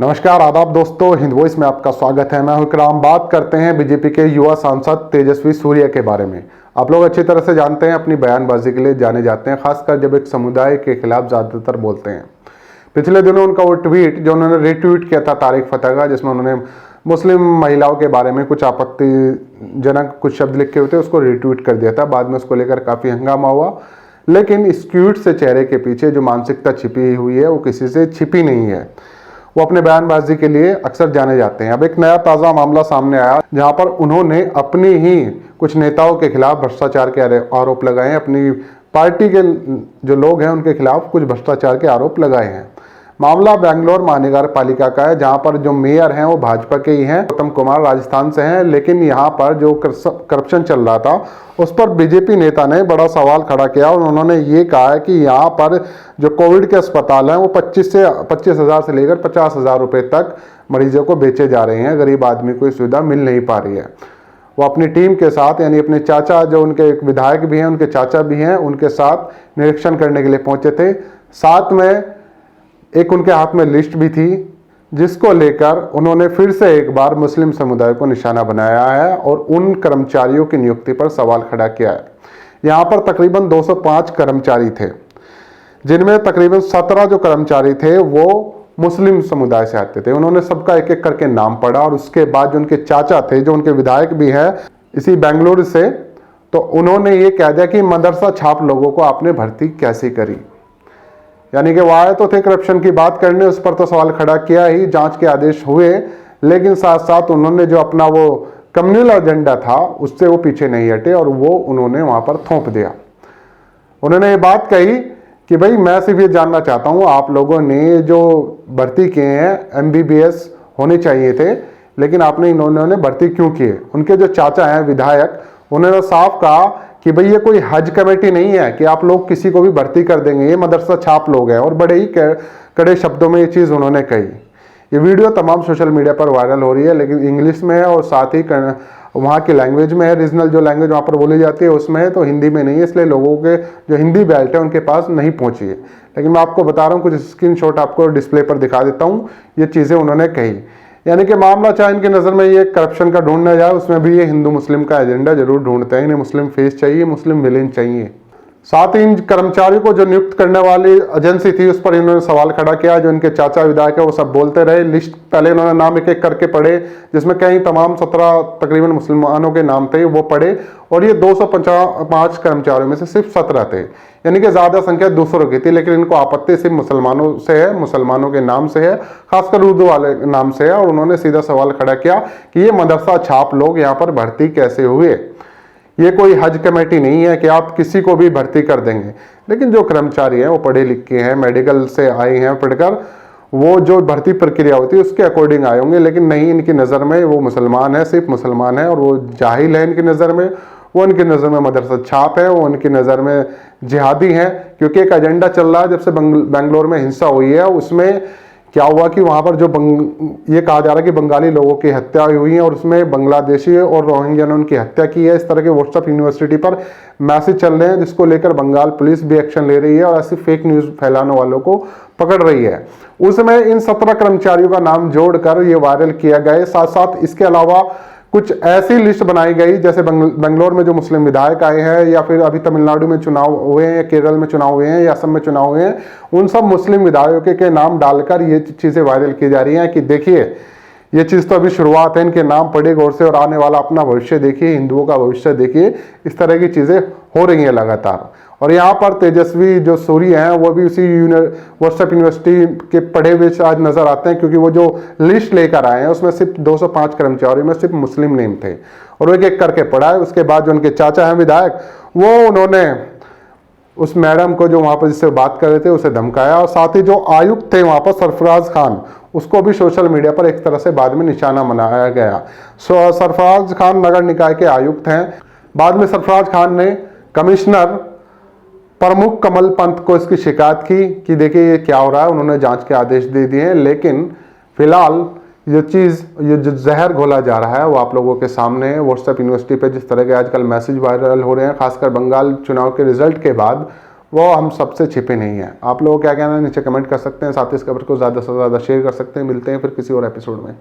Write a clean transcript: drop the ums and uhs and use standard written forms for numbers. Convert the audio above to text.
नमस्कार आदाब दोस्तों, हिंद वॉइस में आपका स्वागत है। मैं हूं इकराम। बात करते हैं बीजेपी के युवा सांसद तेजस्वी सूर्य के बारे में। आप लोग अच्छी तरह से जानते हैं, अपनी बयानबाजी के लिए जाने जाते हैं, खासकर जब एक समुदाय के खिलाफ ज़्यादातर बोलते हैं। पिछले दिनों उनका वो ट्वीट जो उन्होंने रिट्वीट किया था तारिक फतेह का, जिसमें उन्होंने मुस्लिम महिलाओं के बारे में कुछ आपत्तिजनक कुछ शब्द लिखे हुए थे, उसको रिट्वीट कर दिया था। बाद में उसको लेकर काफ़ी हंगामा हुआ, लेकिन इस ट्वीट से चेहरे के पीछे जो मानसिकता छिपी हुई है वो किसी से छिपी नहीं है। वो अपने बयानबाजी के लिए अक्सर जाने जाते हैं। अब एक नया ताज़ा मामला सामने आया जहां पर उन्होंने अपनी ही कुछ नेताओं के खिलाफ भ्रष्टाचार के आरोप लगाए हैं। अपनी पार्टी के जो लोग हैं उनके खिलाफ कुछ भ्रष्टाचार के आरोप लगाए हैं। मामला बेंगलोर महानगर पालिका का है, जहां पर जो मेयर हैं वो भाजपा के ही हैं, गौतम कुमार राजस्थान से हैं। लेकिन यहां पर जो करप्शन चल रहा था उस पर बीजेपी नेता ने बड़ा सवाल खड़ा किया और उन्होंने ये कहा है कि यहाँ पर जो कोविड के अस्पताल हैं वो 25,000 से लेकर 50,000 रुपये तक मरीजों को बेचे जा रहे हैं। गरीब आदमी को सुविधा मिल नहीं पा रही है। वो अपनी टीम के साथ, यानी अपने चाचा जो उनके एक विधायक भी हैं, उनके चाचा भी हैं, उनके साथ निरीक्षण करने के लिए पहुंचे थे। साथ में एक उनके हाथ में लिस्ट भी थी, जिसको लेकर उन्होंने फिर से एक बार मुस्लिम समुदाय को निशाना बनाया है और उन कर्मचारियों की नियुक्ति पर सवाल खड़ा किया है। यहाँ पर तकरीबन 205 कर्मचारी थे, जिनमें तकरीबन 17 जो कर्मचारी थे वो मुस्लिम समुदाय से आते थे। उन्होंने सबका एक एक करके नाम पढ़ा और उसके बाद जो उनके चाचा थे, जो उनके विधायक भी हैं इसी बेंगलुरु से, तो उन्होंने ये कह दिया कि मदरसा छाप लोगों को आपने भर्ती कैसे करी। यानी कि वो आए तो थे करप्शन की बात करने, उस पर तो सवाल खड़ा किया ही, जांच के आदेश हुए, लेकिन साथ साथ उन्होंने जो अपना वो कम्युनल एजेंडा था उससे वो पीछे नहीं हटे और वो उन्होंने वहां पर थोप दिया। उन्होंने ये बात कही कि भाई मैं सिर्फ ये जानना चाहता हूँ, आप लोगों ने जो भर्ती किए हैं MBBS होने चाहिए थे, लेकिन आपने इन्होंने भर्ती क्यों किए। उनके जो चाचा हैं विधायक, उन्होंने साफ कहा कि भाई ये कोई हज कमेटी नहीं है कि आप लोग किसी को भी भर्ती कर देंगे, ये मदरसा छाप लोग हैं। और बड़े ही कड़े शब्दों में ये चीज़ उन्होंने कही। ये वीडियो तमाम सोशल मीडिया पर वायरल हो रही है, लेकिन इंग्लिश में है और साथ ही वहाँ की लैंग्वेज में है, रीजनल जो लैंग्वेज वहाँ पर बोली जाती है उसमें है, तो हिंदी में नहीं है, इसलिए लोगों के जो हिंदी बेल्ट है उनके पास नहीं पहुँची है। लेकिन मैं आपको बता रहा हूँ, कुछ स्क्रीनशॉट आपको डिस्प्ले पर दिखा देता हूँ। ये चीज़ें उन्होंने कही, यानी कि मामला चाहे इनकी नज़र में ये करप्शन का ढूंढना जाए, उसमें भी ये हिंदू मुस्लिम का एजेंडा जरूर ढूंढते हैं। इन्हें मुस्लिम फेस चाहिए, मुस्लिम विलेन चाहिए। साथ ही इन कर्मचारियों को जो नियुक्त करने वाली एजेंसी थी उस पर इन्होंने सवाल खड़ा किया। जो इनके चाचा विधायक है वो सब बोलते रहे। लिस्ट पहले इन्होंने नाम एक एक करके पढ़े, जिसमें कई तमाम 17 तकरीबन मुसलमानों के नाम थे, वो पढ़े। और ये 255 कर्मचारियों में से सिर्फ 17 थे, यानी कि ज़्यादा संख्या दूसरों की थी। लेकिन इनको आपत्ति सिर्फ मुसलमानों से है, मुसलमानों के नाम से है, खासकर उर्दू वाले नाम से है। और उन्होंने सीधा सवाल खड़ा किया कि ये मदरसा छाप लोग यहाँ पर भर्ती कैसे हुए। ये कोई हज कमेटी नहीं है कि आप किसी को भी भर्ती कर देंगे। लेकिन जो कर्मचारी हैं वो पढ़े लिखे हैं, मेडिकल से आए हैं पढ़कर, वो जो भर्ती प्रक्रिया होती है उसके अकॉर्डिंग आए होंगे। लेकिन नहीं, इनकी नज़र में वो मुसलमान है, सिर्फ मुसलमान है, और वो जाहिल है इनकी नज़र में। वो उनकी नज़र में मदरसा छाप है, वो उनकी नज़र में जिहादी हैं। क्योंकि एक एजेंडा चल रहा है, जब से बेंगलोर में हिंसा हुई है उसमें क्या हुआ कि वहाँ पर जो ये कहा जा रहा है कि बंगाली लोगों की हत्या हुई है और उसमें बांग्लादेशी और रोहिंग्या ने उनकी हत्या की है। इस तरह के व्हाट्सएप यूनिवर्सिटी पर मैसेज चल रहे हैं, जिसको लेकर बंगाल पुलिस भी एक्शन ले रही है और ऐसी फेक न्यूज़ फैलाने वालों को पकड़ रही है। उसमें इन 17 कर्मचारियों का नाम जोड़कर ये वायरल किया गया। साथ साथ इसके अलावा कुछ ऐसी लिस्ट बनाई गई, जैसे बेंगलोर में जो मुस्लिम विधायक आए हैं, या फिर अभी तमिलनाडु में चुनाव हुए हैं, केरल में चुनाव हुए हैं, या असम में चुनाव हुए हैं, उन सब मुस्लिम विधायकों के नाम डालकर ये चीज़ें वायरल की जा रही हैं कि देखिए ये चीज़ तो अभी शुरुआत है, इनके नाम पढ़े गौर से और आने वाला अपना भविष्य देखिए, हिंदुओं का भविष्य देखिए। इस तरह की चीज़ें हो रही हैं लगातार। और यहाँ पर तेजस्वी जो सूर्य हैं वो भी उसी व्हाट्सएप यूनिवर्सिटी के पढ़े हुए आज नजर आते हैं, क्योंकि वो जो लिस्ट लेकर आए हैं उसमें सिर्फ 205 कर्मचारियों में सिर्फ मुस्लिम नेम थे और वो एक एक करके पढ़ा है। उसके बाद जो उनके चाचा हैं विधायक, वो उन्होंने उस मैडम को जो वहाँ पर जिससे बात कर रहे थे उसे धमकाया। और साथ ही जो आयुक्त थे वहाँ पर सरफराज खान, उसको भी सोशल मीडिया पर एक तरह से बाद में निशाना बनाया गया। सरफराज खान नगर निकाय के आयुक्त हैं। बाद में सरफराज खान ने कमिश्नर प्रमुख कमल पंत को इसकी शिकायत की कि देखिए ये क्या हो रहा है। उन्होंने जांच के आदेश दे दिए हैं, लेकिन फिलहाल ये जो जहर घोला जा रहा है वो आप लोगों के सामने है। व्हाट्सएप यूनिवर्सिटी पे जिस तरह के आजकल मैसेज वायरल हो रहे हैं, खासकर बंगाल चुनाव के रिजल्ट के बाद वो हम सबसे छिपे नहीं हैं। आप लोगों को क्या कहना है नीचे कमेंट कर सकते हैं, साथ ही इस खबर को ज़्यादा से ज़्यादा शेयर कर सकते हैं। मिलते हैं फिर किसी और एपिसोड में।